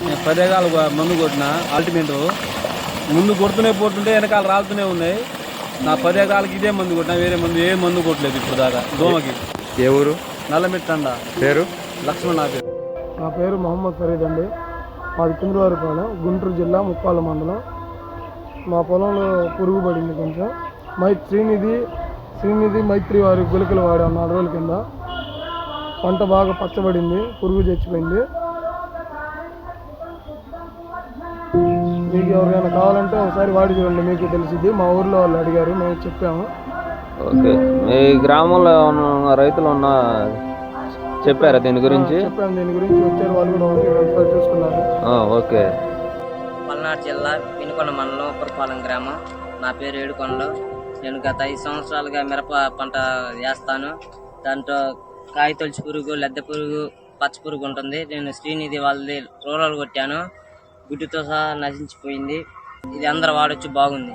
నేను 10 ఎకరాలు మందు కొట్టిన అల్టిమేట్ ముందు కొడుతూనే పోతుంటే వెనకాల రాలుతూనే ఉన్నాయి. నా 10 ఎకరాలకి ఇదే మందు కొట్టినా, వేరే మందు ఏ మందు కొట్టలేదు ఇప్పుడు దాకా దోమకి. ఏ ఊరు? నల్లమిట్టండ. పేరు? లక్ష్మణ్. నా పేరు మొహమ్మద్ ఫరీద్ అండి. మాది కింద్రవారిపాలెం, గుంటూరు జిల్లా, ముప్పాల మండలం. మా పొలంలో పురుగు పడింది కొంచెం. శ్రీనిధి మైత్రి వారి గుళికలు వాడాం 4 రోజుల కింద. పంట బాగా పచ్చబడింది, పురుగు చచ్చిపోయింది. మీకు ఎవరికైనా కావాలంటే ఒకసారి వాడి చూడండి, మీకు తెలిసింది. మా ఊర్లో వాళ్ళు అడిగారు, మేము చెప్పాము. ఓకే, మీ గ్రామంలో ఉన్న రైతులు చెప్పారా దీని గురించి? చెప్పాము, దీని గురించి వచ్చారు, వాళ్ళు కూడా ఒకసారి చూసుకున్నారు. ఓకే. పల్నాడు జిల్లా వినుకొండ మండలం ఉప్పరపాలెం గ్రామం. నా పేరు ఏడుకొండ. నేను గత 5 సంవత్సరాలుగా మిరప పంట వేస్తాను. దాంట్లో కాయ తొలిచి పురుగు, లద్దె పురుగు, పచ్చ పురుగు ఉంటుంది. నేను శ్రీనిధి వాళ్ళది రూరల్ కొట్టాను, గుడ్డుతో సహా నశించిపోయింది. ఇది అందరూ వాడొచ్చు, బాగుంది.